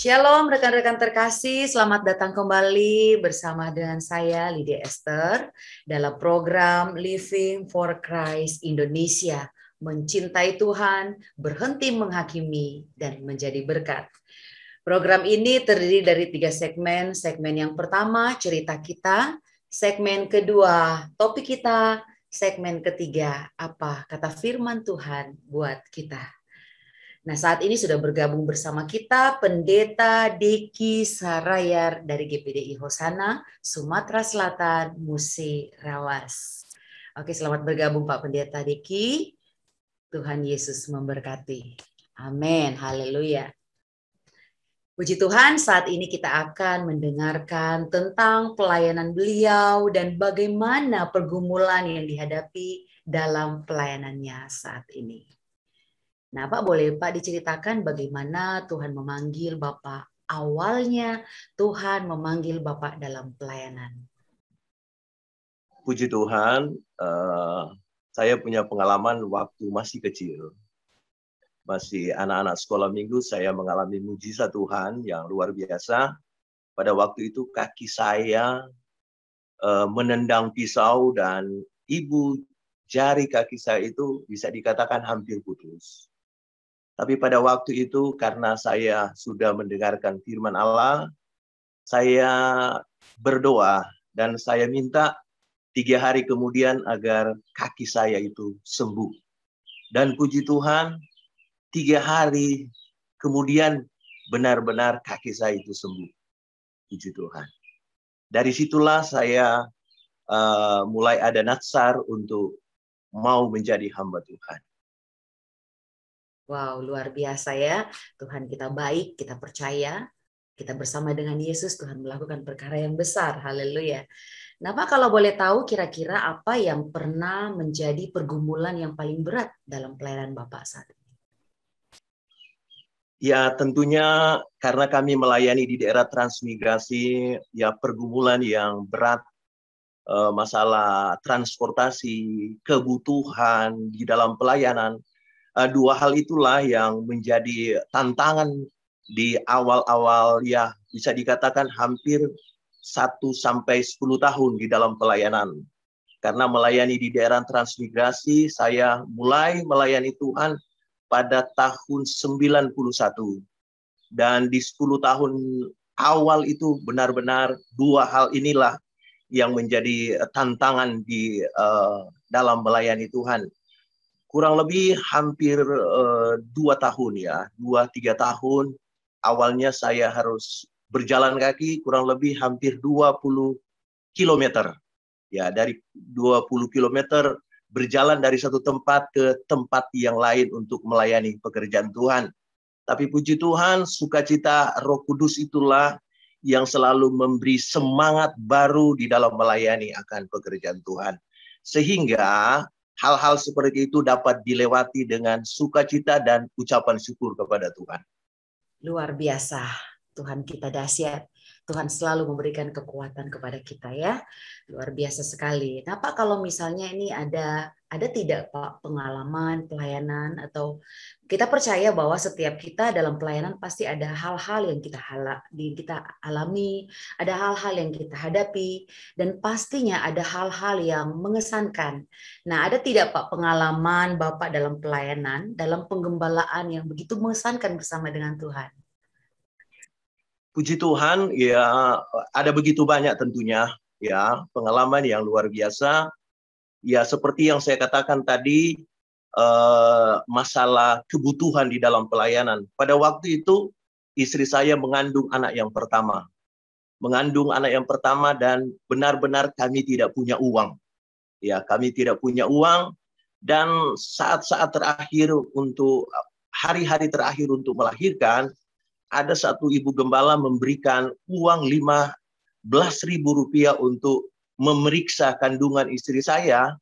Shalom rekan-rekan terkasih, selamat datang kembali bersama dengan saya Lydia Esther dalam program Living for Christ Indonesia, mencintai Tuhan, berhenti menghakimi, dan menjadi berkat. Program ini terdiri dari 3 segmen. Segmen yang pertama, cerita kita. Segmen kedua, topik kita. Segmen ketiga, apa kata firman Tuhan buat kita. Nah, saat ini sudah bergabung bersama kita Pendeta Deki Sarayar dari GPDI Hosana, Sumatera Selatan, Musi Rawas. Oke, selamat bergabung Pak Pendeta Deki. Tuhan Yesus memberkati. Amin. Haleluya. Puji Tuhan, saat ini kita akan mendengarkan tentang pelayanan beliau dan bagaimana pergumulan yang dihadapi dalam pelayanannya saat ini. Nah, Pak, boleh Pak diceritakan bagaimana Tuhan memanggil Bapak? Awalnya Tuhan memanggil Bapak dalam pelayanan. Puji Tuhan, saya punya pengalaman waktu masih kecil. Masih anak-anak sekolah minggu, saya mengalami mujizat Tuhan yang luar biasa. Pada waktu itu kaki saya menendang pisau dan ibu jari kaki saya itu bisa dikatakan hampir putus. Tapi pada waktu itu karena saya sudah mendengarkan firman Allah, saya berdoa dan saya minta 3 hari kemudian agar kaki saya itu sembuh. Dan puji Tuhan, 3 hari kemudian benar-benar kaki saya itu sembuh. Puji Tuhan. Dari situlah saya mulai ada natsar untuk mau menjadi hamba Tuhan. Wow, luar biasa ya. Tuhan kita baik, kita percaya. Kita bersama dengan Yesus, Tuhan melakukan perkara yang besar. Haleluya. Nah, Pak, kalau boleh tahu kira-kira apa yang pernah menjadi pergumulan yang paling berat dalam pelayanan Bapak saat ini? Ya, tentunya karena kami melayani di daerah transmigrasi, ya pergumulan yang berat, masalah transportasi, kebutuhan di dalam pelayanan. 2 hal itulah yang menjadi tantangan di awal-awal, ya bisa dikatakan hampir 1 sampai 10 tahun di dalam pelayanan. Karena melayani di daerah transmigrasi, saya mulai melayani Tuhan pada tahun 91. Dan di 10 tahun awal itu benar-benar 2 hal inilah yang menjadi tantangan di dalam melayani Tuhan. Kurang lebih hampir 2 tahun ya, 2-3 tahun. Awalnya saya harus berjalan kaki kurang lebih hampir 20 kilometer. Ya, dari 20 kilometer berjalan dari satu tempat ke tempat yang lain untuk melayani pekerjaan Tuhan. Tapi puji Tuhan, sukacita Roh Kudus itulah yang selalu memberi semangat baru di dalam melayani akan pekerjaan Tuhan. Sehingga hal-hal seperti itu dapat dilewati dengan sukacita dan ucapan syukur kepada Tuhan. Luar biasa, Tuhan kita dahsyat. Tuhan selalu memberikan kekuatan kepada kita ya. Luar biasa sekali. Nah, Pak, kalau misalnya ini ada tidak Pak pengalaman pelayanan, atau kita percaya bahwa setiap kita dalam pelayanan pasti ada hal-hal yang kita alami, ada hal-hal yang kita hadapi, dan pastinya ada hal-hal yang mengesankan. Nah, ada tidak Pak pengalaman Bapak dalam pelayanan, dalam penggembalaan yang begitu mengesankan bersama dengan Tuhan? Puji Tuhan, ya ada begitu banyak tentunya ya pengalaman yang luar biasa. Ya seperti yang saya katakan tadi, masalah kebutuhan di dalam pelayanan. Pada waktu itu istri saya mengandung anak yang pertama. Mengandung anak yang pertama dan benar-benar kami tidak punya uang. Ya, kami tidak punya uang dan saat-saat terakhir untuk hari-hari terakhir untuk melahirkan, ada satu ibu gembala memberikan uang Rp15.000 untuk memeriksa kandungan istri saya.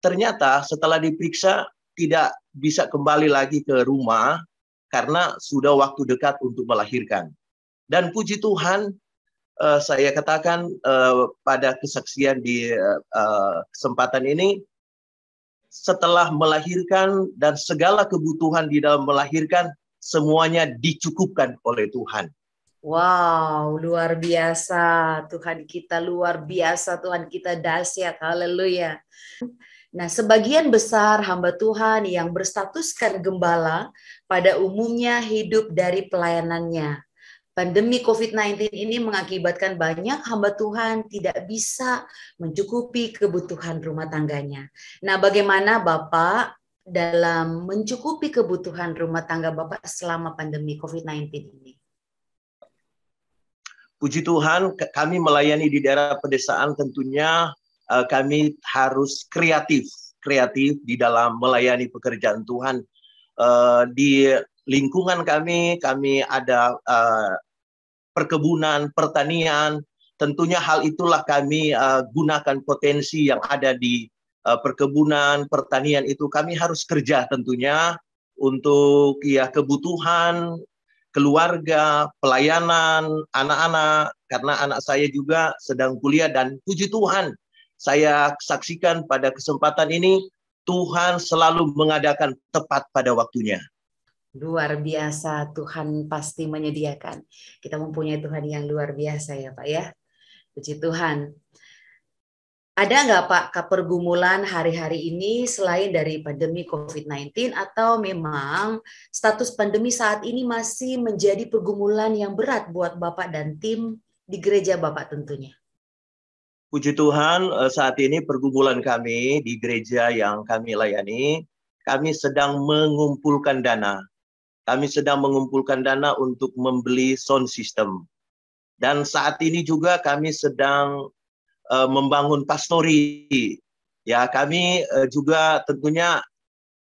Ternyata setelah diperiksa tidak bisa kembali lagi ke rumah karena sudah waktu dekat untuk melahirkan. Dan puji Tuhan, saya katakan pada kesaksian di kesempatan ini, setelah melahirkan dan segala kebutuhan di dalam melahirkan, semuanya dicukupkan oleh Tuhan. Wow, luar biasa. Tuhan kita luar biasa, Tuhan kita dahsyat. Haleluya. Nah, sebagian besar hamba Tuhan yang berstatuskan gembala pada umumnya hidup dari pelayanannya. Pandemi COVID-19 ini mengakibatkan banyak hamba Tuhan tidak bisa mencukupi kebutuhan rumah tangganya. Nah, bagaimana Bapak dalam mencukupi kebutuhan rumah tangga Bapak selama pandemi COVID-19 ini? Puji Tuhan, kami melayani di daerah pedesaan tentunya kami harus kreatif di dalam melayani pekerjaan Tuhan. Di lingkungan kami ada perkebunan, pertanian. Tentunya hal itulah kami gunakan potensi yang ada di perkebunan, pertanian itu. Kami harus kerja tentunya untuk ya kebutuhan keluarga, pelayanan, anak-anak, karena anak saya juga sedang kuliah dan puji Tuhan, saya saksikan pada kesempatan ini, Tuhan selalu mengadakan tepat pada waktunya. Luar biasa, Tuhan pasti menyediakan. Kita mempunyai Tuhan yang luar biasa ya Pak ya. Puji Tuhan. Ada nggak Pak pergumulan hari-hari ini selain dari pandemi COVID-19 atau memang status pandemi saat ini masih menjadi pergumulan yang berat buat Bapak dan tim di gereja Bapak tentunya? Puji Tuhan, saat ini pergumulan kami di gereja yang kami layani, kami sedang mengumpulkan dana. Kami sedang mengumpulkan dana untuk membeli sound system. Dan saat ini juga kami sedang membangun pastori. Ya, kami juga tentunya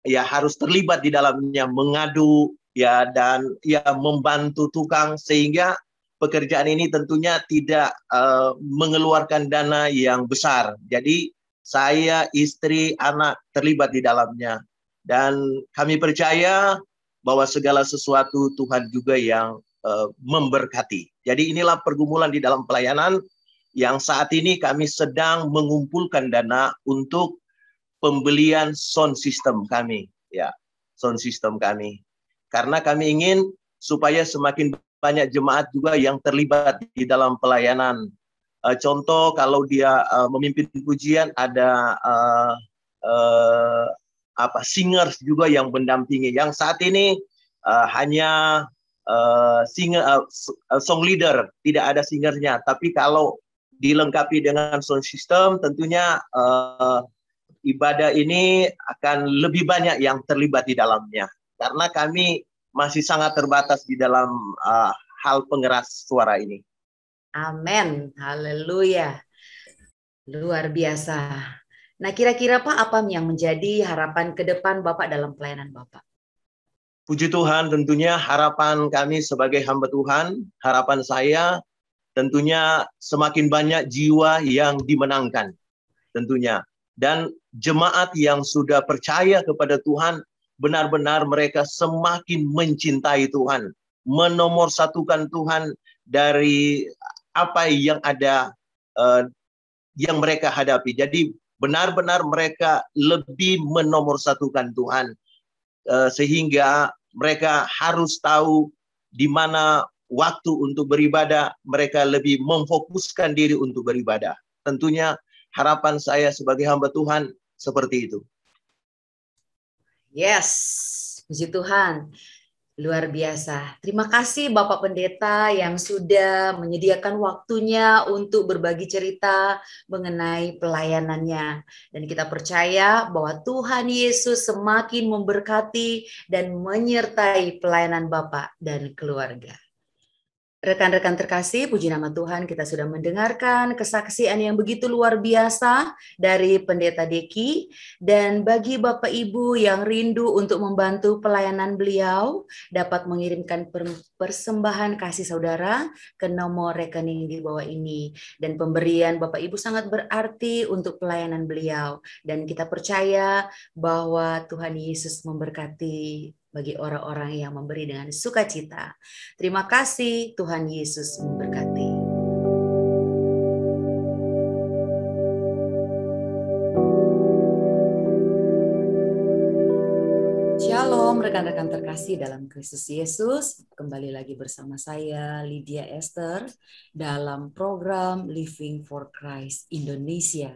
ya harus terlibat di dalamnya, mengadu ya dan ya membantu tukang sehingga pekerjaan ini tentunya tidak mengeluarkan dana yang besar. Jadi saya, istri, anak terlibat di dalamnya dan kami percaya bahwa segala sesuatu Tuhan juga yang memberkati. Jadi inilah pergumulan di dalam pelayanan yang saat ini kami sedang mengumpulkan dana untuk pembelian sound system kami, ya, sound system kami. Karena kami ingin supaya semakin banyak jemaat juga yang terlibat di dalam pelayanan. Contoh kalau dia memimpin pujian ada singers juga yang mendampingi. Yang saat ini hanya song leader, tidak ada singernya. Tapi kalau dilengkapi dengan sound system, tentunya ibadah ini akan lebih banyak yang terlibat di dalamnya. Karena kami masih sangat terbatas di dalam hal pengeras suara ini. Amin, haleluya, luar biasa. Nah, kira-kira Pak, apa yang menjadi harapan ke depan Bapak dalam pelayanan Bapak? Puji Tuhan, tentunya harapan kami sebagai hamba Tuhan, harapan saya tentunya semakin banyak jiwa yang dimenangkan tentunya. Dan jemaat yang sudah percaya kepada Tuhan, benar-benar mereka semakin mencintai Tuhan, menomorsatukan Tuhan dari apa yang ada, yang mereka hadapi. Jadi benar-benar mereka lebih menomorsatukan Tuhan, sehingga mereka harus tahu di mana waktu untuk beribadah, mereka lebih memfokuskan diri untuk beribadah. Tentunya harapan saya sebagai hamba Tuhan seperti itu. Yes, puji Tuhan. Luar biasa. Terima kasih Bapak Pendeta yang sudah menyediakan waktunya untuk berbagi cerita mengenai pelayanannya. Dan kita percaya bahwa Tuhan Yesus semakin memberkati dan menyertai pelayanan Bapak dan keluarga. Rekan-rekan terkasih, puji nama Tuhan, kita sudah mendengarkan kesaksian yang begitu luar biasa dari Pendeta Deki. Dan bagi Bapak Ibu yang rindu untuk membantu pelayanan beliau, dapat mengirimkan persembahan kasih saudara ke nomor rekening di bawah ini. Dan pemberian Bapak Ibu sangat berarti untuk pelayanan beliau. Dan kita percaya bahwa Tuhan Yesus memberkati bagi orang-orang yang memberi dengan sukacita. Terima kasih, Tuhan Yesus memberkati. Shalom. Shalom rekan-rekan terkasih dalam Kristus Yesus. Kembali lagi bersama saya Lydia Esther dalam program Living for Christ Indonesia.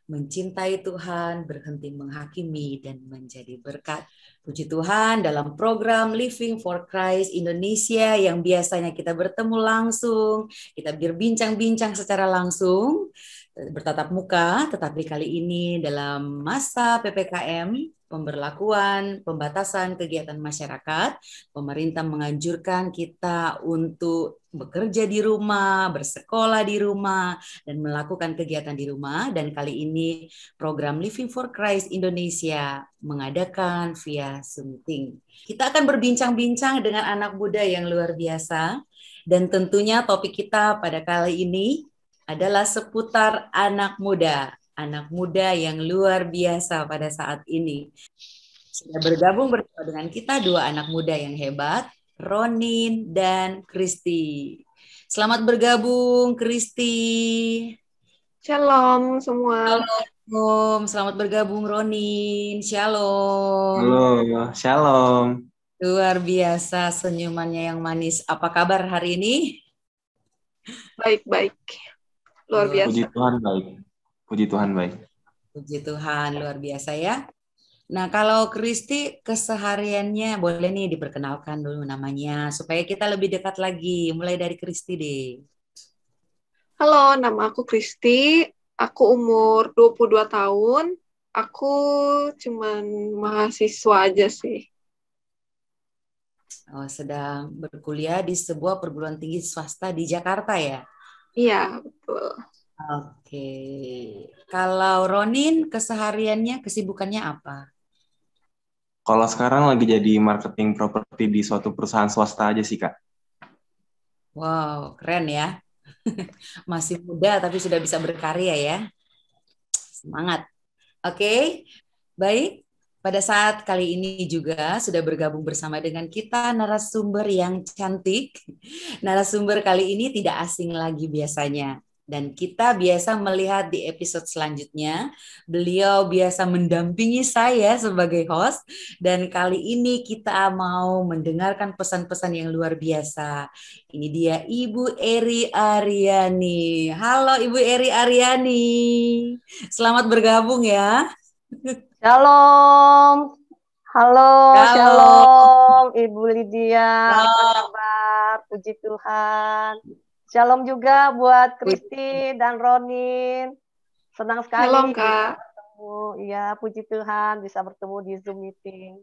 Mencintai Tuhan, berhenti menghakimi dan menjadi berkat. Puji Tuhan, dalam program Living for Christ Indonesia yang biasanya kita bertemu langsung, kita berbincang-bincang secara langsung, bertatap muka, tetapi kali ini dalam masa PPKM, pemberlakuan, pembatasan kegiatan masyarakat, pemerintah menganjurkan kita untuk bekerja di rumah, bersekolah di rumah, dan melakukan kegiatan di rumah. Dan kali ini program Living for Christ Indonesia mengadakan via Zoom Meeting. Kita akan berbincang-bincang dengan anak muda yang luar biasa, dan tentunya topik kita pada kali ini adalah seputar anak muda yang luar biasa pada saat ini. Sudah bergabung bersama dengan kita dua anak muda yang hebat, Ronin dan Kristi. Selamat bergabung, Kristi. Shalom semua. Shalom, selamat bergabung, Ronin. Shalom. Halo, shalom. Luar biasa senyumannya yang manis. Apa kabar hari ini? Baik-baik. Luar biasa. Puji Tuhan baik. Puji Tuhan baik. Puji Tuhan, luar biasa ya. Nah, kalau Kristi kesehariannya boleh nih diperkenalkan dulu namanya supaya kita lebih dekat lagi. Mulai dari Kristi deh. Halo, nama aku Kristi. Aku umur 22 tahun. Aku cuman mahasiswa aja sih. Oh, sedang berkuliah di sebuah perguruan tinggi swasta di Jakarta ya? Iya, betul. Oke. Kalau Ronin kesehariannya, kesibukannya apa? Kalau sekarang lagi jadi marketing properti di suatu perusahaan swasta aja sih, Kak. Wow, keren ya. Masih muda tapi sudah bisa berkarya ya. Semangat. Oke, baik. Pada saat kali ini juga sudah bergabung bersama dengan kita narasumber yang cantik. Narasumber kali ini tidak asing lagi biasanya. Dan kita biasa melihat di episode selanjutnya, beliau biasa mendampingi saya sebagai host. Dan kali ini kita mau mendengarkan pesan-pesan yang luar biasa. Ini dia Ibu Eri Aryani. Halo Ibu Eri Aryani. Selamat bergabung ya. Shalom. Halo, shalom Ibu Lydia. Halo. Apa kabar? Puji Tuhan. Shalom juga buat Kristi dan Ronin. Senang sekali Shalom, bisa Kak. bertemu. Iya, puji Tuhan bisa bertemu di Zoom meeting.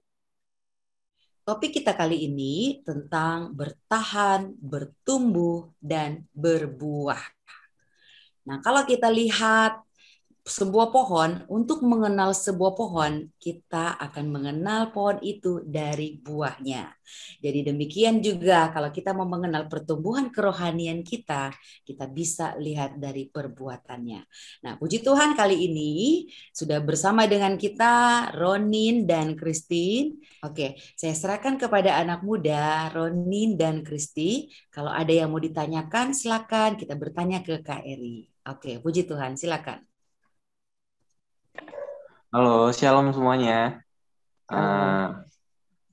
Topik kita kali ini tentang bertahan, bertumbuh, dan berbuah. Nah, kalau kita lihat sebuah pohon, untuk mengenal sebuah pohon, kita akan mengenal pohon itu dari buahnya. Jadi demikian juga kalau kita mau mengenal pertumbuhan kerohanian kita bisa lihat dari perbuatannya. Nah, puji Tuhan kali ini sudah bersama dengan kita Ronin dan Kristi. Oke, saya serahkan kepada anak muda Ronin dan Kristi. Kalau ada yang mau ditanyakan, silakan kita bertanya ke Kak Eri. Oke, puji Tuhan, silakan. Halo, shalom semuanya.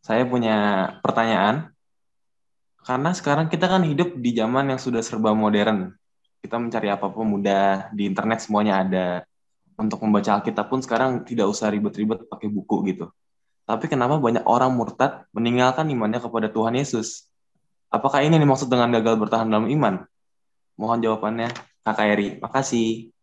Saya punya pertanyaan. Karena sekarang kita kan hidup di zaman yang sudah serba modern. Kita mencari apa-apa mudah, di internet semuanya ada. Untuk membaca Alkitab pun sekarang tidak usah ribet-ribet pakai buku gitu. Tapi kenapa banyak orang murtad meninggalkan imannya kepada Tuhan Yesus? Apakah ini yang dimaksud dengan gagal bertahan dalam iman? Mohon jawabannya, Kakak Eri. Makasih.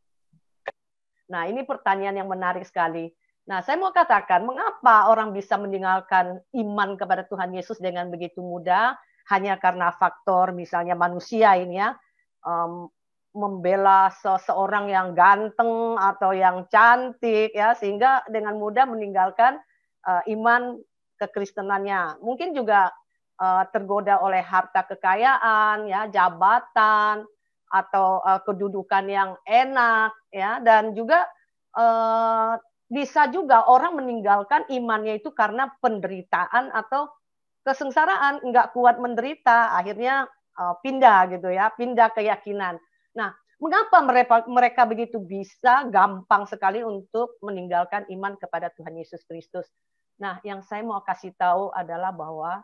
Nah, ini pertanyaan yang menarik sekali. Nah, saya mau katakan, mengapa orang bisa meninggalkan iman kepada Tuhan Yesus dengan begitu mudah? Hanya karena faktor misalnya manusia ini ya, membela seseorang yang ganteng atau yang cantik ya, sehingga dengan mudah meninggalkan iman kekristenannya. Mungkin juga tergoda oleh harta kekayaan ya, jabatan atau kedudukan yang enak ya, dan juga bisa juga orang meninggalkan imannya itu karena penderitaan atau kesengsaraan, nggak kuat menderita, akhirnya pindah gitu ya, pindah keyakinan. Nah, mengapa mereka begitu bisa gampang sekali untuk meninggalkan iman kepada Tuhan Yesus Kristus? Nah, yang saya mau kasih tahu adalah bahwa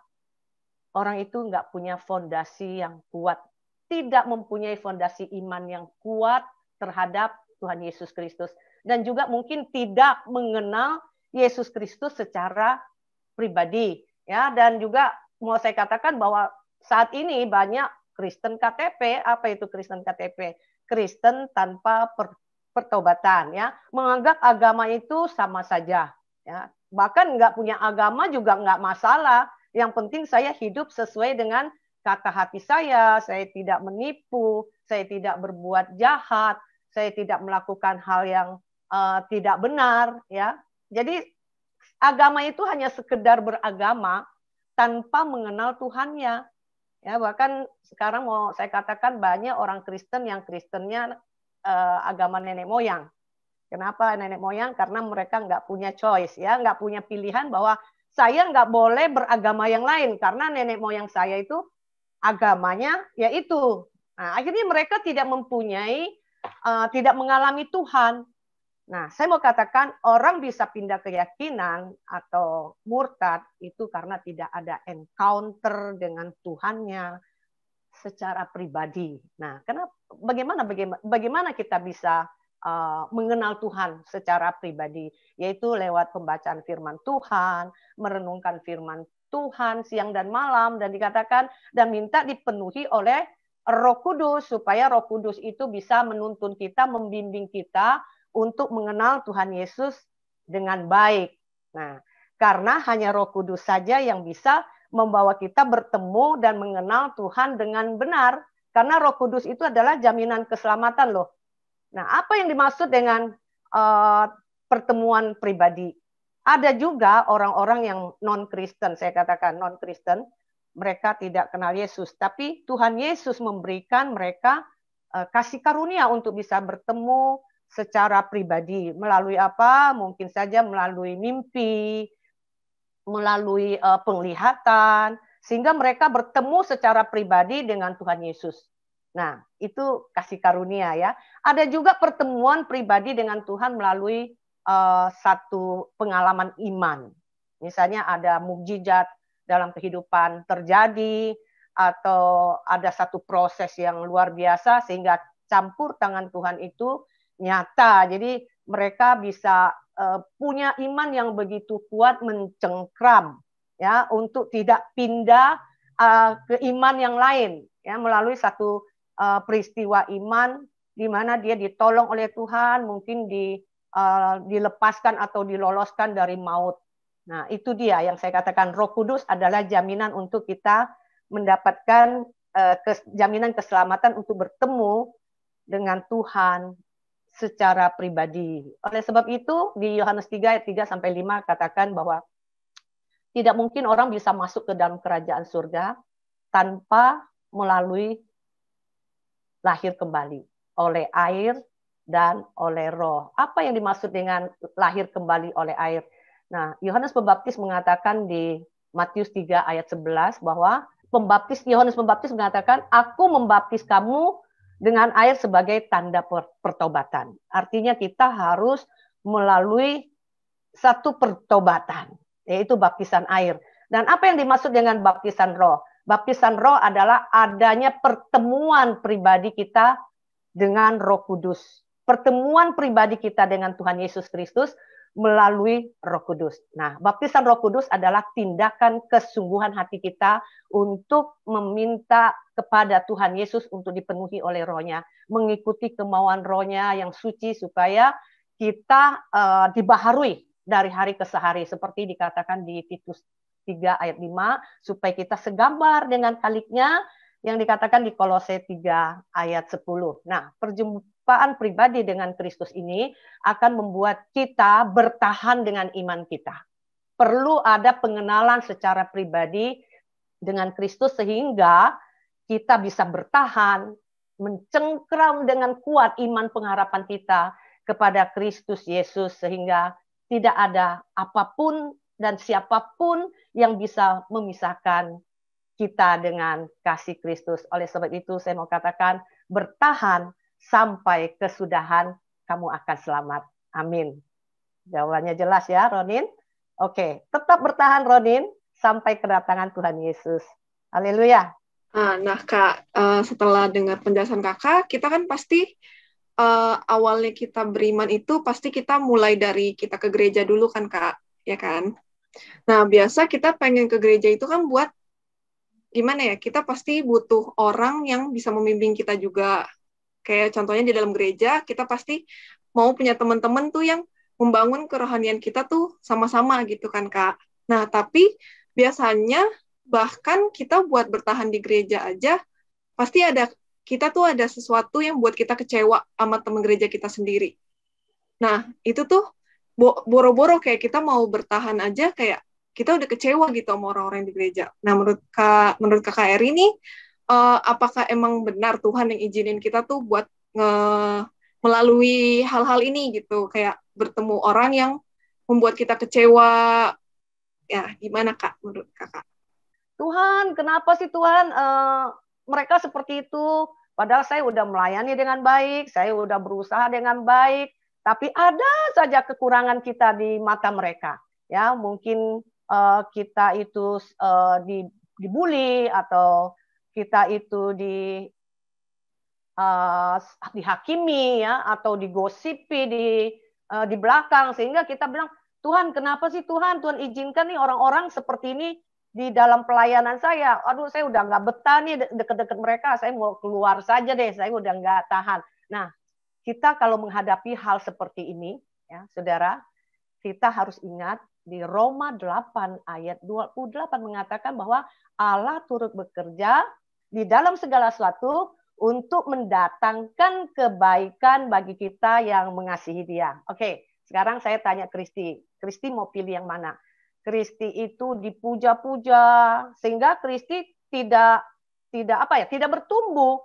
orang itu nggak punya fondasi yang kuat, tidak mempunyai fondasi iman yang kuat terhadap Tuhan Yesus Kristus, dan juga mungkin tidak mengenal Yesus Kristus secara pribadi, ya. Dan juga mau saya katakan bahwa saat ini banyak Kristen KTP. Apa itu Kristen KTP? Kristen tanpa pertobatan, ya, menganggap agama itu sama saja, ya. Bahkan nggak punya agama juga nggak masalah. Yang penting saya hidup sesuai dengan kata hati saya tidak menipu, saya tidak berbuat jahat, saya tidak melakukan hal yang tidak benar, ya. Jadi agama itu hanya sekedar beragama tanpa mengenal Tuhannya. Ya, bahkan sekarang mau saya katakan banyak orang Kristen yang Kristennya agama nenek moyang. Kenapa nenek moyang? Karena mereka nggak punya choice, ya, nggak punya pilihan bahwa saya nggak boleh beragama yang lain karena nenek moyang saya itu agamanya yaitu. Nah, akhirnya mereka tidak mempunyai, tidak mengalami Tuhan. Nah, saya mau katakan orang bisa pindah keyakinan atau murtad itu karena tidak ada encounter dengan Tuhannya secara pribadi. Nah, bagaimana kita bisa mengenal Tuhan secara pribadi, yaitu lewat pembacaan firman Tuhan, merenungkan firman Tuhan siang dan malam, dan dikatakan dan minta dipenuhi oleh Roh Kudus supaya Roh Kudus itu bisa menuntun kita, membimbing kita untuk mengenal Tuhan Yesus dengan baik. Nah, karena hanya Roh Kudus saja yang bisa membawa kita bertemu dan mengenal Tuhan dengan benar, karena Roh Kudus itu adalah jaminan keselamatan loh. Nah, apa yang dimaksud dengan pertemuan pribadi? Ada juga orang-orang yang non-Kristen, saya katakan non-Kristen, mereka tidak kenal Yesus, tapi Tuhan Yesus memberikan mereka kasih karunia untuk bisa bertemu secara pribadi. Melalui apa? Mungkin saja melalui mimpi, melalui penglihatan, sehingga mereka bertemu secara pribadi dengan Tuhan Yesus. Nah, itu kasih karunia, ya. Ada juga pertemuan pribadi dengan Tuhan melalui satu pengalaman iman. Misalnya ada mukjizat dalam kehidupan terjadi, atau ada satu proses yang luar biasa sehingga campur tangan Tuhan itu nyata. Jadi mereka bisa punya iman yang begitu kuat mencengkram, ya, untuk tidak pindah ke iman yang lain, ya, melalui satu peristiwa iman di mana dia ditolong oleh Tuhan, mungkin dilepaskan atau diloloskan dari maut. Nah, itu dia yang saya katakan Roh Kudus adalah jaminan untuk kita mendapatkan jaminan keselamatan untuk bertemu dengan Tuhan secara pribadi. Oleh sebab itu di Yohanes 3 ayat 3 sampai 5 katakan bahwa tidak mungkin orang bisa masuk ke dalam kerajaan surga tanpa melalui lahir kembali oleh air dan oleh roh. Apa yang dimaksud dengan lahir kembali oleh air? Nah, Yohanes Pembaptis mengatakan di Matius 3 ayat 11 bahwa Yohanes Pembaptis mengatakan, aku membaptis kamu dengan air sebagai tanda pertobatan. Artinya kita harus melalui satu pertobatan, yaitu baptisan air. Dan apa yang dimaksud dengan baptisan roh? Baptisan roh adalah adanya pertemuan pribadi kita dengan Roh Kudus. Pertemuan pribadi kita dengan Tuhan Yesus Kristus melalui Roh Kudus. Nah, baptisan Roh Kudus adalah tindakan kesungguhan hati kita untuk meminta kepada Tuhan Yesus untuk dipenuhi oleh Roh-Nya, mengikuti kemauan Roh-Nya yang suci supaya kita dibaharui dari hari ke hari, seperti dikatakan di Titus 3 ayat 5, supaya kita segambar dengan kaliknya yang dikatakan di Kolose 3 ayat 10. Nah, perjumpaan pribadi dengan Kristus ini akan membuat kita bertahan dengan iman kita. Perlu ada pengenalan secara pribadi dengan Kristus sehingga kita bisa bertahan, mencengkram dengan kuat iman pengharapan kita kepada Kristus Yesus sehingga tidak ada apapun dan siapapun yang bisa memisahkan kita dengan kasih Kristus. Oleh sebab itu saya mau katakan bertahan sampai kesudahan kamu akan selamat. Amin. Jawabannya jelas ya, Ronin? Oke, tetap bertahan Ronin sampai kedatangan Tuhan Yesus. Haleluya. Nah, Kak, setelah dengar penjelasan Kakak, kita kan pasti awalnya kita beriman itu pasti kita mulai dari kita ke gereja dulu kan, Kak, ya kan? Nah, biasa kita pengen ke gereja itu kan buat gimana ya? Kita pasti butuh orang yang bisa membimbing kita juga. Kayak contohnya di dalam gereja, kita pasti mau punya teman-teman tuh yang membangun kerohanian kita tuh sama-sama gitu kan, Kak. Nah, tapi biasanya bahkan kita buat bertahan di gereja aja, pasti kita tuh ada sesuatu yang buat kita kecewa sama teman gereja kita sendiri. Nah, itu tuh boro-boro kayak kita mau bertahan aja kayak kita udah kecewa gitu sama orang-orang di gereja. Nah, menurut Kakak Eri ini, apakah emang benar Tuhan yang izinin kita tuh buat melalui hal-hal ini gitu, kayak bertemu orang yang membuat kita kecewa? Ya, gimana Kak menurut Kakak? Tuhan, kenapa sih Tuhan mereka seperti itu? Padahal saya udah melayani dengan baik, saya udah berusaha dengan baik, tapi ada saja kekurangan kita di mata mereka. Ya, mungkin kita itu dibully atau kita itu dihakimi ya atau digosipi di belakang, sehingga kita bilang, Tuhan, kenapa sih Tuhan izinkan nih orang-orang seperti ini di dalam pelayanan saya. Aduh, saya udah nggak betah nih deket-deket mereka, saya mau keluar saja deh, saya udah nggak tahan. Nah, kita kalau menghadapi hal seperti ini, ya saudara, kita harus ingat di Roma 8 ayat 28 mengatakan bahwa Allah turut bekerja di dalam segala sesuatu untuk mendatangkan kebaikan bagi kita yang mengasihi Dia. Oke, sekarang saya tanya Kristi. Kristi mau pilih yang mana? Kristi itu dipuja-puja sehingga Kristi tidak bertumbuh.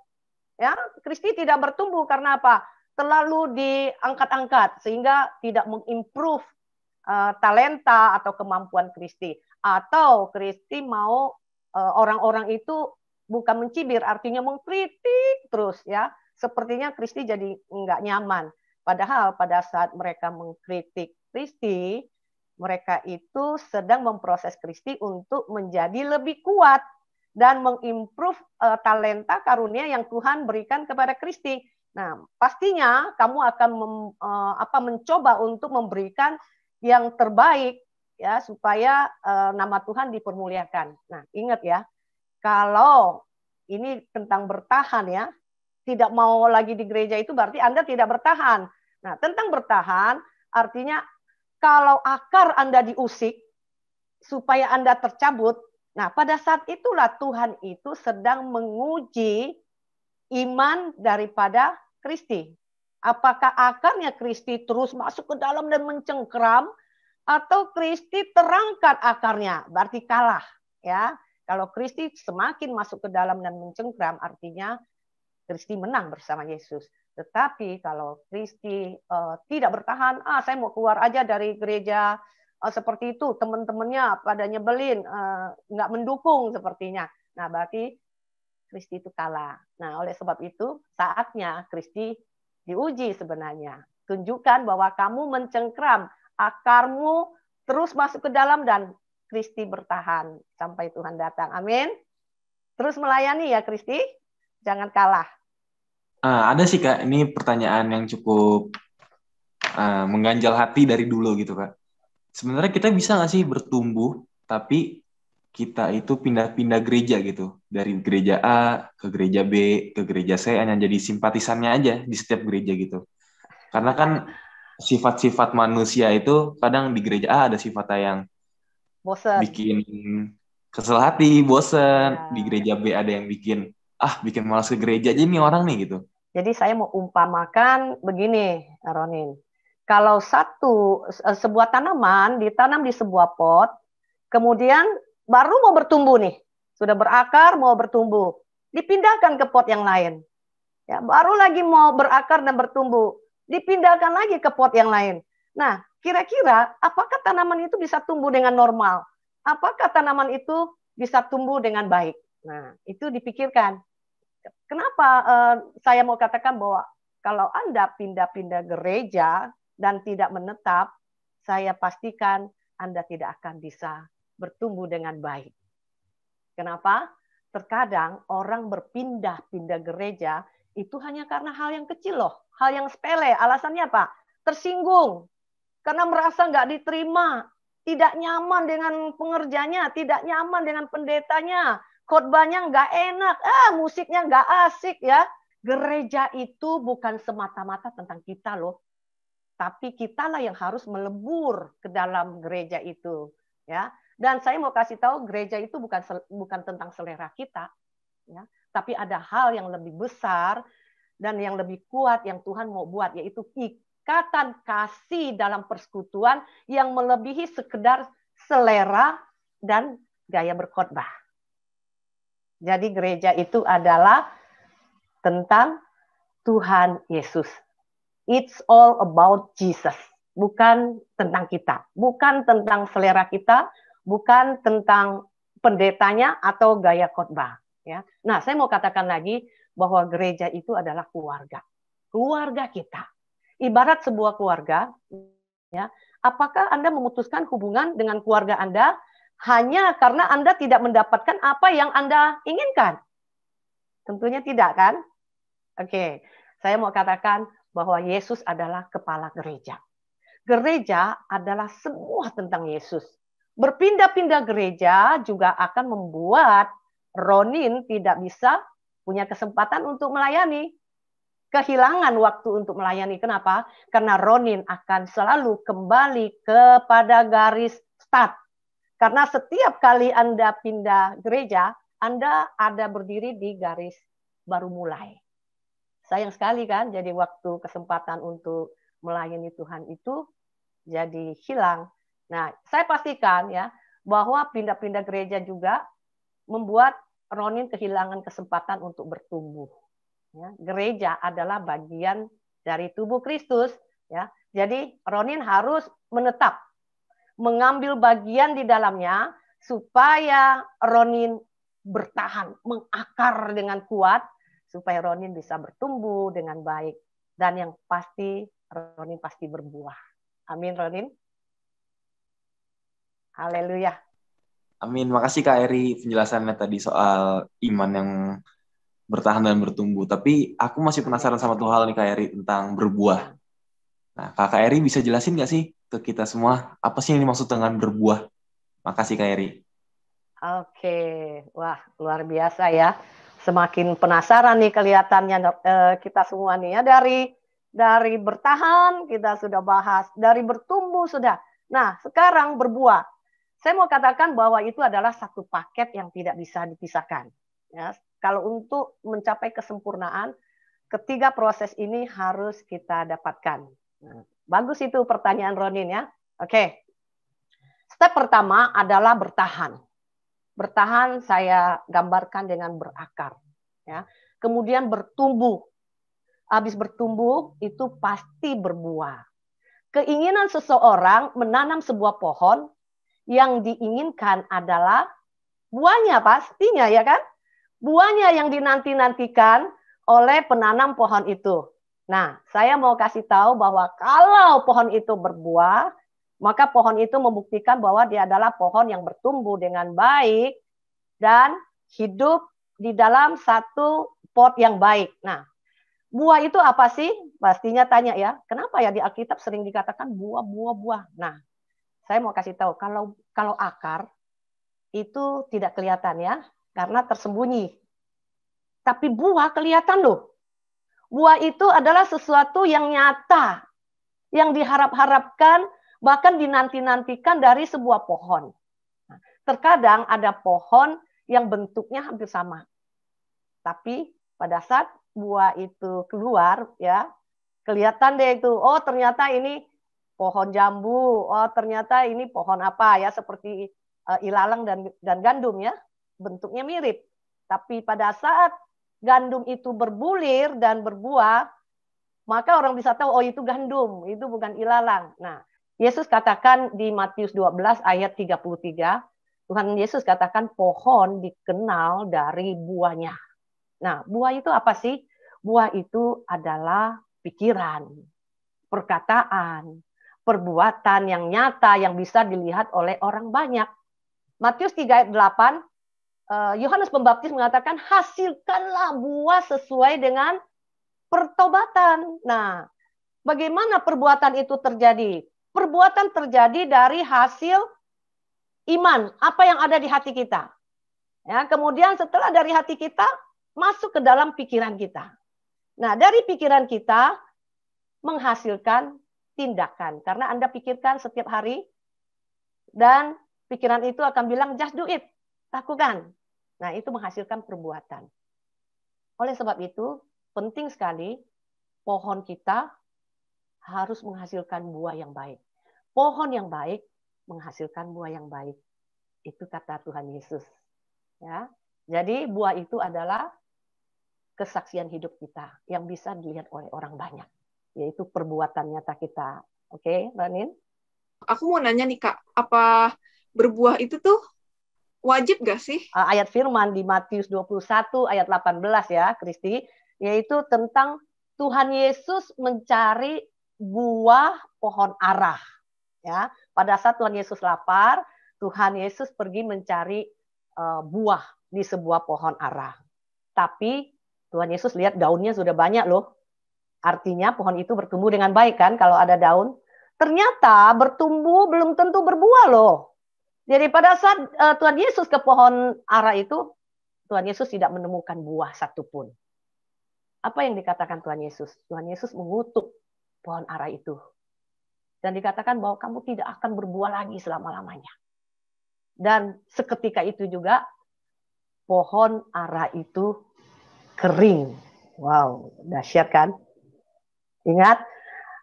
Ya, Kristi tidak bertumbuh karena apa? Terlalu diangkat-angkat sehingga tidak mengimprove talenta atau kemampuan Kristi. Atau Kristi mau orang-orang itu bukan mencibir, artinya mengkritik terus ya. Sepertinya Kristi jadi nggak nyaman. Padahal pada saat mereka mengkritik Kristi, mereka itu sedang memproses Kristi untuk menjadi lebih kuat dan mengimprove talenta karunia yang Tuhan berikan kepada Kristi. Nah, pastinya kamu akan mencoba untuk memberikan yang terbaik ya supaya nama Tuhan dipermuliakan. Nah, ingat ya, kalau ini tentang bertahan ya, tidak mau lagi di gereja itu berarti Anda tidak bertahan. Nah, tentang bertahan artinya kalau akar Anda diusik supaya Anda tercabut, nah pada saat itulah Tuhan itu sedang menguji iman daripada Kristi. Apakah akarnya Kristi terus masuk ke dalam dan mencengkeram, atau Kristi terangkat akarnya, berarti kalah. Ya, kalau Kristi semakin masuk ke dalam dan mencengkeram, artinya Kristi menang bersama Yesus. Tetapi kalau Kristi tidak bertahan, saya mau keluar aja dari gereja, seperti itu, teman-temannya pada nyebelin, nggak mendukung sepertinya. Nah, berarti Kristi itu kalah. Nah, oleh sebab itu, saatnya Kristi diuji sebenarnya. Tunjukkan bahwa kamu mencengkram, akarmu terus masuk ke dalam dan Kristi bertahan sampai Tuhan datang. Amin. Terus melayani ya Kristi, jangan kalah. Ada sih Kak, ini pertanyaan yang cukup mengganjal hati dari dulu gitu Kak. Sebenarnya kita bisa nggak sih bertumbuh, tapi kita itu pindah-pindah gereja gitu. Dari gereja A ke gereja B, ke gereja C, hanya jadi simpatisannya aja di setiap gereja gitu. Karena kan sifat-sifat manusia itu kadang di gereja A ada sifat yang bosen, bikin kesel hati, bosen. Ya. Di gereja B ada yang bikin malas ke gereja aja nih orang nih gitu. Jadi saya mau umpamakan begini, Ronin. Kalau sebuah tanaman ditanam di sebuah pot, kemudian baru mau bertumbuh nih, sudah berakar mau bertumbuh, dipindahkan ke pot yang lain. Ya, baru lagi mau berakar dan bertumbuh, dipindahkan lagi ke pot yang lain. Nah, kira-kira apakah tanaman itu bisa tumbuh dengan normal? Apakah tanaman itu bisa tumbuh dengan baik? Nah, itu dipikirkan. Kenapa saya mau katakan bahwa kalau Anda pindah-pindah gereja dan tidak menetap, saya pastikan Anda tidak akan bisa bertumbuh dengan baik. Kenapa? Terkadang orang berpindah-pindah gereja itu hanya karena hal yang kecil loh, hal yang sepele. Alasannya apa? Tersinggung, karena merasa nggak diterima, tidak nyaman dengan pengerjanya, tidak nyaman dengan pendetanya, khotbahnya nggak enak, musiknya nggak asik ya. Gereja itu bukan semata-mata tentang kita loh, tapi kitalah yang harus melebur ke dalam gereja itu, ya. Dan saya mau kasih tahu, gereja itu bukan tentang selera kita, ya, tapi ada hal yang lebih besar dan yang lebih kuat yang Tuhan mau buat, yaitu ikatan kasih dalam persekutuan yang melebihi sekedar selera dan gaya berkhotbah. Jadi gereja itu adalah tentang Tuhan Yesus. It's all about Jesus. Bukan tentang kita. Bukan tentang selera kita. Bukan tentang pendetanya atau gaya khotbah. Ya. Nah, saya mau katakan lagi bahwa gereja itu adalah keluarga. Keluarga kita. Ibarat sebuah keluarga. Ya, apakah Anda memutuskan hubungan dengan keluarga Anda hanya karena Anda tidak mendapatkan apa yang Anda inginkan? Tentunya tidak, kan? Oke, saya mau katakan bahwa Yesus adalah kepala gereja. Gereja adalah semua tentang Yesus. Berpindah-pindah gereja juga akan membuat Ronin tidak bisa punya kesempatan untuk melayani. Kehilangan waktu untuk melayani. Kenapa? Karena Ronin akan selalu kembali kepada garis start. Karena setiap kali Anda pindah gereja, Anda ada berdiri di garis baru mulai. Sayang sekali kan, jadi waktu kesempatan untuk melayani Tuhan itu jadi hilang. Nah, saya pastikan ya bahwa pindah-pindah gereja juga membuat Ronin kehilangan kesempatan untuk bertumbuh. Ya, gereja adalah bagian dari tubuh Kristus. Ya, jadi Ronin harus menetap, mengambil bagian di dalamnya supaya Ronin bertahan, mengakar dengan kuat, supaya Ronin bisa bertumbuh dengan baik. Dan yang pasti, Ronin pasti berbuah. Amin, Ronin. Haleluya. Amin. Makasih Kak Eri penjelasannya tadi soal iman yang bertahan dan bertumbuh. Tapi aku masih penasaran sama satu hal nih Kak Eri tentang berbuah. Nah, Kak Eri bisa jelasin nggak sih ke kita semua apa sih yang dimaksud dengan berbuah? Makasih Kak Eri. Oke, wah luar biasa ya. Semakin penasaran nih kelihatannya kita semua nih ya, dari bertahan kita sudah bahas, dari bertumbuh sudah. Nah, sekarang berbuah. Saya mau katakan bahwa itu adalah satu paket yang tidak bisa dipisahkan. Ya, kalau untuk mencapai kesempurnaan, ketiga proses ini harus kita dapatkan. Nah, bagus itu pertanyaan Ronin ya. Oke. Step pertama adalah bertahan. Bertahan saya gambarkan dengan berakar. Ya. Kemudian bertumbuh. Habis bertumbuh itu pasti berbuah. Keinginan seseorang menanam sebuah pohon yang diinginkan adalah buahnya pastinya ya kan? Buahnya yang dinanti-nantikan oleh penanam pohon itu. Nah, saya mau kasih tahu bahwa kalau pohon itu berbuah, maka pohon itu membuktikan bahwa dia adalah pohon yang bertumbuh dengan baik dan hidup di dalam satu pot yang baik. Nah, buah itu apa sih? Pastinya tanya ya, kenapa ya di Alkitab sering dikatakan buah. Nah, saya mau kasih tahu, kalau akar itu tidak kelihatan ya, karena tersembunyi. Tapi buah kelihatan loh. Buah itu adalah sesuatu yang nyata, yang diharap-harapkan, bahkan dinanti-nantikan dari sebuah pohon. Nah, terkadang ada pohon yang bentuknya hampir sama. Tapi pada saat buah itu keluar, ya kelihatan deh itu, oh ternyata ini pohon jambu, oh ternyata ini pohon apa ya, seperti ilalang dan gandum ya, bentuknya mirip. Tapi pada saat gandum itu berbulir dan berbuah, maka orang bisa tahu, oh itu gandum, itu bukan ilalang. Nah, Yesus katakan di Matius 12 ayat 33, Tuhan Yesus katakan pohon dikenal dari buahnya. Nah, buah itu apa sih? Buah itu adalah pikiran, perkataan, perbuatan yang nyata yang bisa dilihat oleh orang banyak. Matius 3 ayat 8, Yohanes Pembaptis mengatakan, hasilkanlah buah sesuai dengan pertobatan. Nah, bagaimana perbuatan itu terjadi? Perbuatan terjadi dari hasil iman, apa yang ada di hati kita. Ya, kemudian setelah dari hati kita, masuk ke dalam pikiran kita. Nah, dari pikiran kita menghasilkan tindakan. Karena Anda pikirkan setiap hari, dan pikiran itu akan bilang, just do it, lakukan. Nah, itu menghasilkan perbuatan. Oleh sebab itu, penting sekali pohon kita harus menghasilkan buah yang baik. Pohon yang baik menghasilkan buah yang baik. Itu kata Tuhan Yesus. Ya. Jadi buah itu adalah kesaksian hidup kita yang bisa dilihat oleh orang banyak. Yaitu perbuatan nyata kita. Oke, Ranin? Aku mau nanya nih Kak, apa berbuah itu tuh wajib gak sih? Ayat firman di Matius 21 ayat 18 ya, Kristi, yaitu tentang Tuhan Yesus mencari buah pohon ara. Ya, pada saat Tuhan Yesus lapar, Tuhan Yesus pergi mencari buah di sebuah pohon ara. Tapi Tuhan Yesus lihat daunnya sudah banyak loh. Artinya pohon itu bertumbuh dengan baik kan kalau ada daun. Ternyata bertumbuh belum tentu berbuah loh. Jadi pada saat Tuhan Yesus ke pohon ara itu, Tuhan Yesus tidak menemukan buah satupun. Apa yang dikatakan Tuhan Yesus? Tuhan Yesus mengutuk pohon ara itu. Dan dikatakan bahwa kamu tidak akan berbuah lagi selama-lamanya. Dan seketika itu juga pohon ara itu kering. Wow, dahsyat kan? Ingat.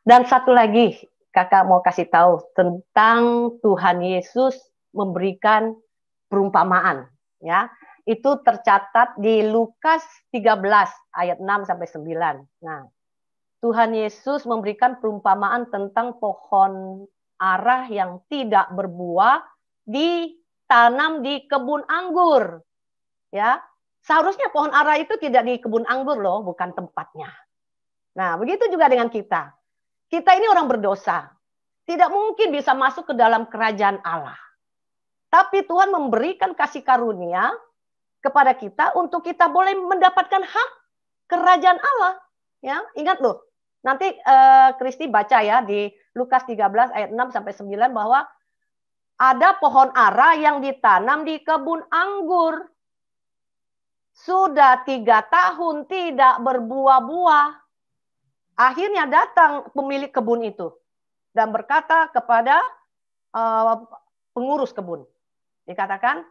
Dan satu lagi, kakak mau kasih tahu tentang Tuhan Yesus memberikan perumpamaan. Ya, itu tercatat di Lukas 13 ayat 6 sampai 9. Nah, Tuhan Yesus memberikan perumpamaan tentang pohon ara yang tidak berbuah ditanam di kebun anggur. Ya, seharusnya pohon ara itu tidak di kebun anggur loh, bukan tempatnya. Nah, begitu juga dengan kita. Kita ini orang berdosa. Tidak mungkin bisa masuk ke dalam kerajaan Allah. Tapi Tuhan memberikan kasih karunia kepada kita untuk kita boleh mendapatkan hak kerajaan Allah. Ya, ingat loh. Nanti Kristi baca ya di Lukas 13 ayat 6 sampai 9 bahwa ada pohon ara yang ditanam di kebun anggur. Sudah 3 tahun tidak berbuah-buah. Akhirnya datang pemilik kebun itu dan berkata kepada pengurus kebun. Dikatakan,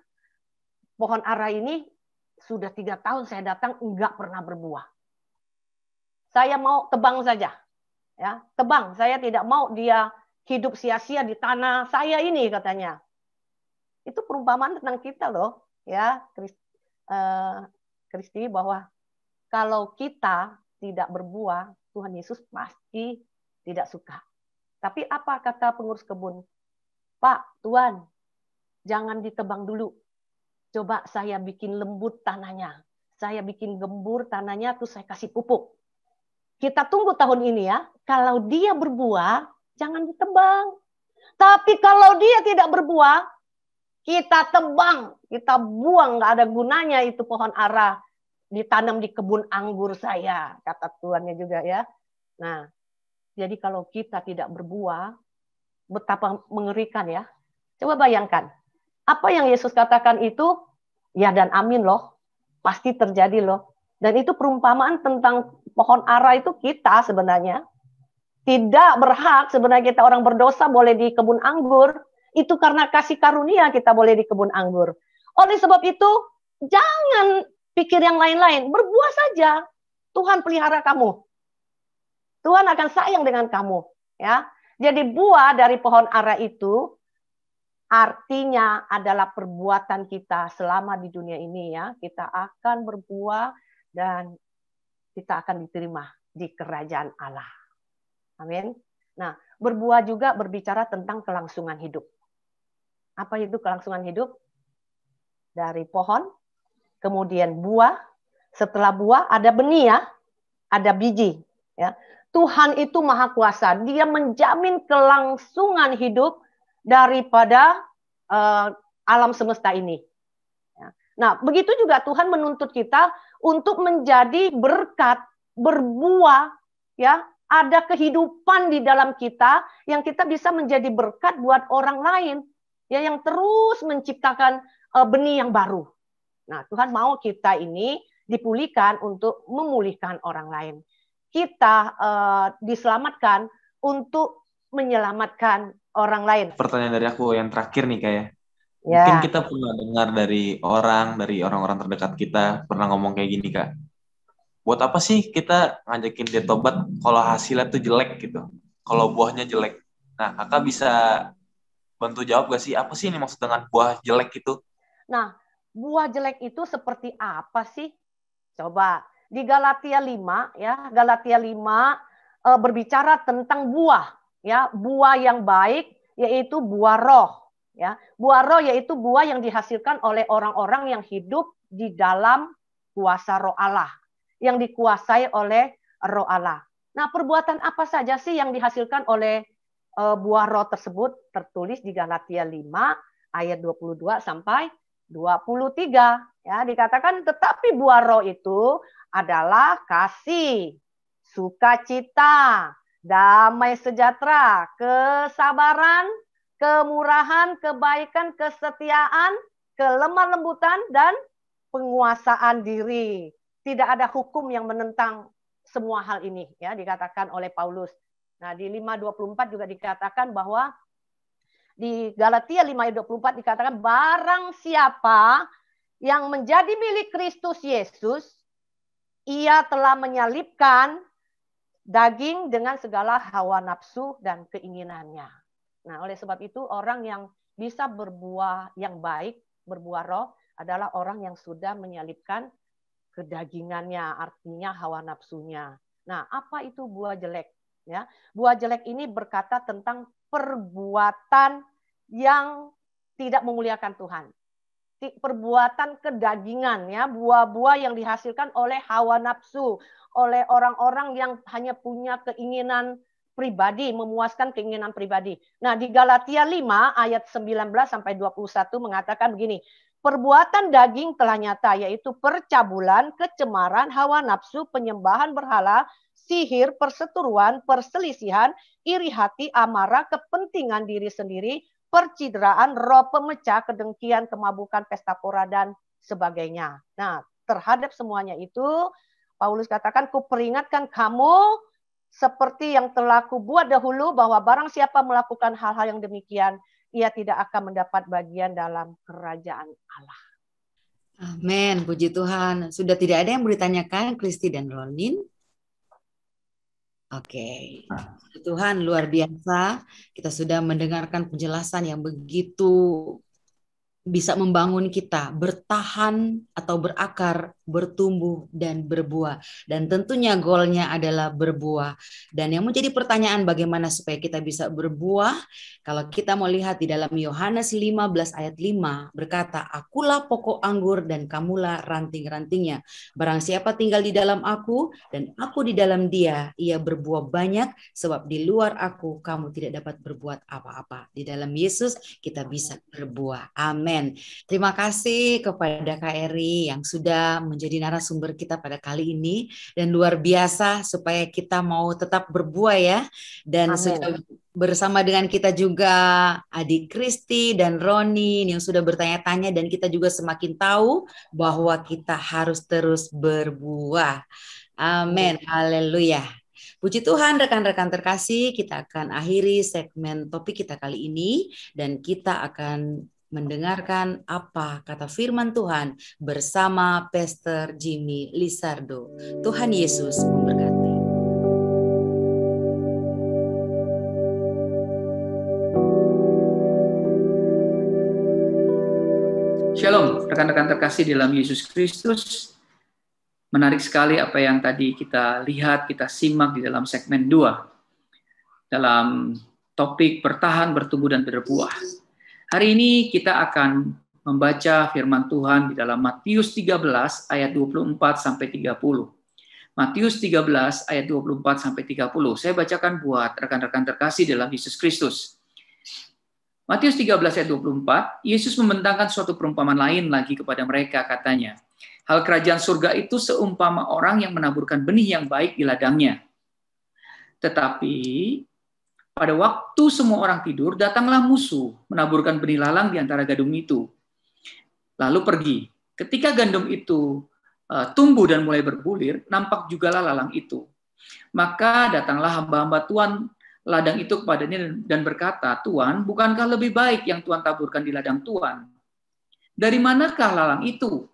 pohon ara ini sudah 3 tahun saya datang enggak pernah berbuah. Saya mau tebang saja. Ya, tebang. Saya tidak mau dia hidup sia-sia di tanah saya ini, katanya. Itu perumpamaan tentang kita loh, ya, Kristi, bahwa kalau kita tidak berbuah, Tuhan Yesus pasti tidak suka. Tapi apa kata pengurus kebun? Pak, Tuhan, jangan ditebang dulu. Coba saya bikin lembut tanahnya. Saya bikin gembur tanahnya, terus saya kasih pupuk. Kita tunggu tahun ini ya. Kalau dia berbuah, jangan ditebang. Tapi kalau dia tidak berbuah, kita tebang. Kita buang, nggak ada gunanya itu pohon ara. Ditanam di kebun anggur saya, kata Tuannya juga ya. Nah, jadi kalau kita tidak berbuah, betapa mengerikan ya. Coba bayangkan, apa yang Yesus katakan itu, ya dan amin loh, pasti terjadi loh. Dan itu perumpamaan tentang pohon ara itu kita sebenarnya. Tidak berhak sebenarnya kita orang berdosa boleh di kebun anggur. Itu karena kasih karunia kita boleh di kebun anggur. Oleh sebab itu, jangan pikir yang lain-lain, berbuah saja. Tuhan pelihara kamu. Tuhan akan sayang dengan kamu, ya. Jadi buah dari pohon ara itu artinya adalah perbuatan kita selama di dunia ini ya. Kita akan berbuah dan kita akan diterima di kerajaan Allah. Amin. Nah, berbuah juga berbicara tentang kelangsungan hidup. Apa itu kelangsungan hidup? Dari pohon, kemudian buah, setelah buah ada benih ya, ada biji. Ya. Tuhan itu maha kuasa. Dia menjamin kelangsungan hidup daripada alam semesta ini. Nah, begitu juga Tuhan menuntut kita untuk menjadi berkat, berbuah, ya, ada kehidupan di dalam kita yang kita bisa menjadi berkat buat orang lain, ya, yang terus menciptakan benih yang baru. Nah, Tuhan mau kita ini dipulihkan untuk memulihkan orang lain. Kita diselamatkan untuk menyelamatkan orang lain. Pertanyaan dari aku yang terakhir nih, kayak Ya. mungkin kita pernah dengar dari orang-orang terdekat kita pernah ngomong kayak gini, Kak. Buat apa sih kita ngajakin dia tobat kalau hasilnya tuh jelek gitu, kalau buahnya jelek? Nah, Kakak bisa bantu jawab gak sih, apa sih ini maksud dengan buah jelek itu? Nah, buah jelek itu seperti apa sih? Coba di Galatia 5, ya, Galatia 5 berbicara tentang buah, ya, buah yang baik yaitu buah roh, ya. Buah roh yaitu buah yang dihasilkan oleh orang-orang yang hidup di dalam kuasa Roh Allah, yang dikuasai oleh Roh Allah. Nah, perbuatan apa saja sih yang dihasilkan oleh buah roh tersebut? Tertulis di Galatia 5 ayat 22 sampai 23, ya, dikatakan tetapi buah roh itu adalah kasih, sukacita, damai sejahtera, kesabaran, kemurahan, kebaikan, kesetiaan, kelemah lembutan, dan penguasaan diri. Tidak ada hukum yang menentang semua hal ini, ya, dikatakan oleh Paulus. Nah, di 5:24 juga dikatakan bahwa di Galatia 5 ayat 24 dikatakan barang siapa yang menjadi milik Kristus Yesus, ia telah menyalibkan daging dengan segala hawa nafsu dan keinginannya. Nah, oleh sebab itu orang yang bisa berbuah yang baik, berbuah roh, adalah orang yang sudah menyalibkan kedagingannya, artinya hawa nafsunya. Nah, apa itu buah jelek? Ya, buah jelek ini berkata tentang perbuatan yang tidak memuliakan Tuhan. Perbuatan kedagingan, ya, buah-buah yang dihasilkan oleh hawa nafsu, oleh orang-orang yang hanya punya keinginan pribadi, memuaskan keinginan pribadi. Nah, di Galatia 5 ayat 19 sampai 21 mengatakan begini, perbuatan daging telah nyata, yaitu percabulan, kecemaran, hawa nafsu, penyembahan berhala, sihir, perseteruan, perselisihan, iri hati, amarah, kepentingan diri sendiri, percideraan, roh pemecah, kedengkian, kemabukan, pesta pora, dan sebagainya. Nah, terhadap semuanya itu, Paulus katakan, kuperingatkan kamu seperti yang telah kubuat dahulu, bahwa barang siapa melakukan hal-hal yang demikian, ia tidak akan mendapat bagian dalam kerajaan Allah. Amin, puji Tuhan. Sudah tidak ada yang ditanyakan, Kristi dan Ronin? Oke, Tuhan luar biasa. Kita sudah mendengarkan penjelasan yang begitu bisa membangun kita bertahan atau berakar, bertumbuh dan berbuah. Dan tentunya goalnya adalah berbuah. Dan yang menjadi pertanyaan bagaimana supaya kita bisa berbuah? Kalau kita mau lihat di dalam Yohanes 15 ayat 5 berkata, akulah pokok anggur dan kamulah ranting-rantingnya. Barang siapa tinggal di dalam aku dan aku di dalam dia, ia berbuah banyak, sebab di luar aku kamu tidak dapat berbuat apa-apa. Di dalam Yesus kita bisa berbuah. Amin. Terima kasih kepada Kak Eri yang sudah menjadi narasumber kita pada kali ini, dan luar biasa supaya kita mau tetap berbuah, ya. Dan Amin. sudah bersama dengan kita juga adik Kristi dan Roni yang sudah bertanya-tanya, dan kita juga semakin tahu bahwa kita harus terus berbuah. Amin. Haleluya. Puji Tuhan, rekan-rekan terkasih, kita akan akhiri segmen topik kita kali ini, dan kita akan mendengarkan apa kata firman Tuhan bersama Pastor Jimmy Lizardo. Tuhan Yesus memberkati. Shalom, rekan-rekan terkasih dalam Yesus Kristus. Menarik sekali apa yang tadi kita lihat, kita simak di dalam segmen 2. Dalam topik bertahan, bertumbuh, dan berbuah. Hari ini kita akan membaca firman Tuhan di dalam Matius 13 ayat 24 sampai 30. Matius 13 ayat 24 sampai 30. Saya bacakan buat rekan-rekan terkasih dalam Yesus Kristus. Matius 13 ayat 24, Yesus membentangkan suatu perumpamaan lain lagi kepada mereka, katanya, hal kerajaan surga itu seumpama orang yang menaburkan benih yang baik di ladangnya. Tetapi pada waktu semua orang tidur, datanglah musuh menaburkan benih lalang di antara gandum itu. Lalu pergi. Ketika gandum itu tumbuh dan mulai berbulir, nampak jugalah lalang itu. Maka datanglah hamba-hamba Tuhan ladang itu kepadanya dan berkata, Tuan, bukankah lebih baik yang Tuhan taburkan di ladang Tuan? Dari manakah lalang itu?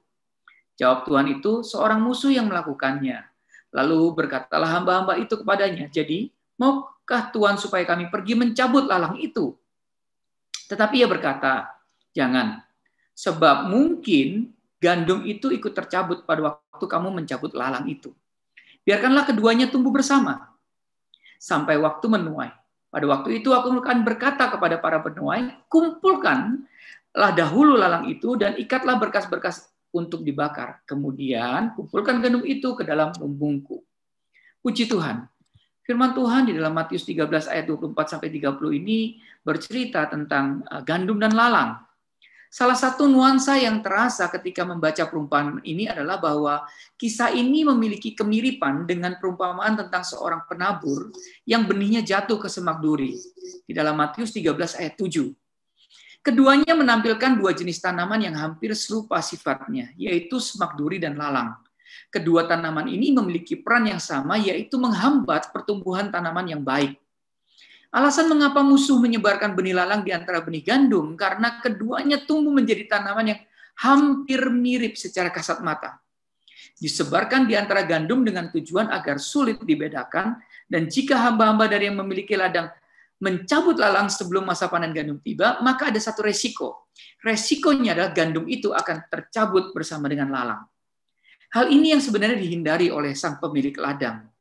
Jawab Tuhan itu, seorang musuh yang melakukannya. Lalu berkatalah hamba-hamba itu kepadanya, jadi maukah Tuhan supaya kami pergi mencabut lalang itu? Tetapi ia berkata, jangan, sebab mungkin gandum itu ikut tercabut pada waktu kamu mencabut lalang itu. Biarkanlah keduanya tumbuh bersama sampai waktu menuai. Pada waktu itu aku akan berkata kepada para penuai, kumpulkanlah dahulu lalang itu dan ikatlah berkas-berkas untuk dibakar. Kemudian kumpulkan gandum itu ke dalam lumbungku. Puji Tuhan. Firman Tuhan di dalam Matius 13 ayat 24 sampai 30 ini bercerita tentang gandum dan lalang. Salah satu nuansa yang terasa ketika membaca perumpamaan ini adalah bahwa kisah ini memiliki kemiripan dengan perumpamaan tentang seorang penabur yang benihnya jatuh ke semak duri di dalam Matius 13 ayat 7. Keduanya menampilkan dua jenis tanaman yang hampir serupa sifatnya, yaitu semak duri dan lalang. Kedua tanaman ini memiliki peran yang sama, yaitu menghambat pertumbuhan tanaman yang baik. Alasan mengapa musuh menyebarkan benih lalang di antara benih gandum, karena keduanya tumbuh menjadi tanaman yang hampir mirip secara kasat mata. Disebarkan di antara gandum dengan tujuan agar sulit dibedakan, dan jika hamba-hamba dari yang memiliki ladang mencabut lalang sebelum masa panen gandum tiba, maka ada satu resiko. Resikonya adalah gandum itu akan tercabut bersama dengan lalang. Hal ini yang sebenarnya dihindari oleh sang pemilik ladang.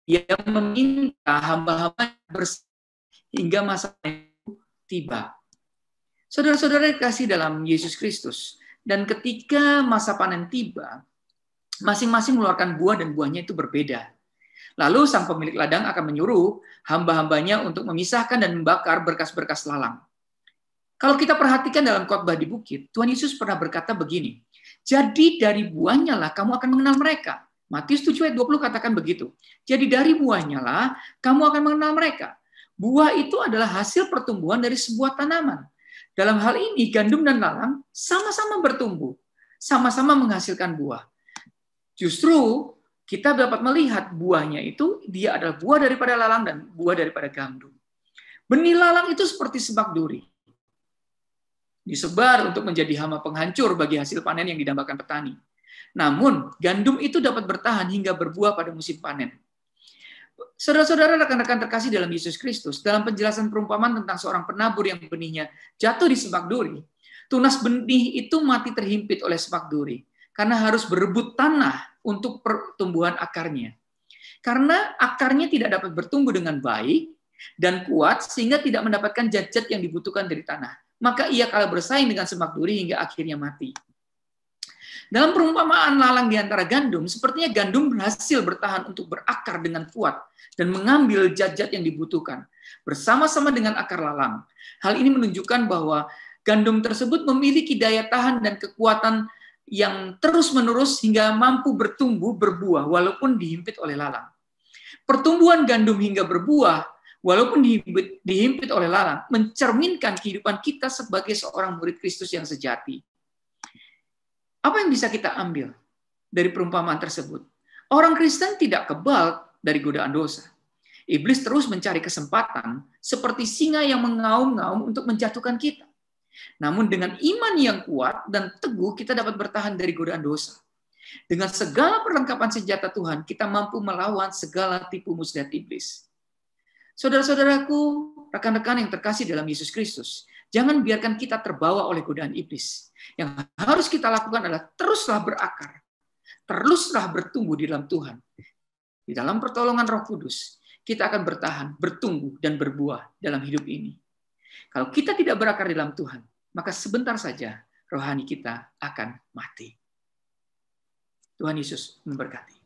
Ia meminta hamba-hamba bersama hingga masa panen tiba. Saudara-saudara dikasih dalam Yesus Kristus, dan ketika masa panen tiba, masing-masing mengeluarkan buah dan buahnya itu berbeda. Lalu sang pemilik ladang akan menyuruh hamba-hambanya untuk memisahkan dan membakar berkas-berkas lalang. Kalau kita perhatikan dalam khotbah di bukit, Tuhan Yesus pernah berkata begini, jadi dari buahnya lah kamu akan mengenal mereka. Matius 7 ayat 20 katakan begitu. Jadi dari buahnya lah kamu akan mengenal mereka. Buah itu adalah hasil pertumbuhan dari sebuah tanaman. Dalam hal ini gandum dan lalang sama-sama bertumbuh, sama-sama menghasilkan buah. Justru kita dapat melihat buahnya itu, dia adalah buah daripada lalang dan buah daripada gandum. Benih lalang itu seperti semak duri. Disebar untuk menjadi hama penghancur bagi hasil panen yang didambakan petani. Namun, gandum itu dapat bertahan hingga berbuah pada musim panen. Saudara-saudara, rekan-rekan terkasih dalam Yesus Kristus, dalam penjelasan perumpamaan tentang seorang penabur yang benihnya jatuh di semak duri, tunas benih itu mati terhimpit oleh semak duri, karena harus berebut tanah untuk pertumbuhan akarnya. Karena akarnya tidak dapat bertumbuh dengan baik dan kuat sehingga tidak mendapatkan zat-zat yang dibutuhkan dari tanah. Maka ia kalah bersaing dengan semak duri hingga akhirnya mati. Dalam perumpamaan lalang di antara gandum, sepertinya gandum berhasil bertahan untuk berakar dengan kuat dan mengambil zat-zat yang dibutuhkan bersama-sama dengan akar lalang. Hal ini menunjukkan bahwa gandum tersebut memiliki daya tahan dan kekuatan yang terus-menerus hingga mampu bertumbuh, berbuah, walaupun dihimpit oleh lalang. Pertumbuhan gandum hingga berbuah, walaupun dihimpit oleh lalang, mencerminkan kehidupan kita sebagai seorang murid Kristus yang sejati. Apa yang bisa kita ambil dari perumpamaan tersebut? Orang Kristen tidak kebal dari godaan dosa. Iblis terus mencari kesempatan seperti singa yang mengaum-ngaum untuk menjatuhkan kita. Namun dengan iman yang kuat dan teguh kita dapat bertahan dari godaan dosa. Dengan segala perlengkapan senjata Tuhan, kita mampu melawan segala tipu muslihat iblis. Saudara-saudaraku, rekan-rekan yang terkasih dalam Yesus Kristus, jangan biarkan kita terbawa oleh godaan iblis. Yang harus kita lakukan adalah teruslah berakar, teruslah bertumbuh di dalam Tuhan. Di dalam pertolongan Roh Kudus, kita akan bertahan, bertumbuh, dan berbuah dalam hidup ini. Kalau kita tidak berakar di dalam Tuhan, maka sebentar saja rohani kita akan mati. Tuhan Yesus memberkati.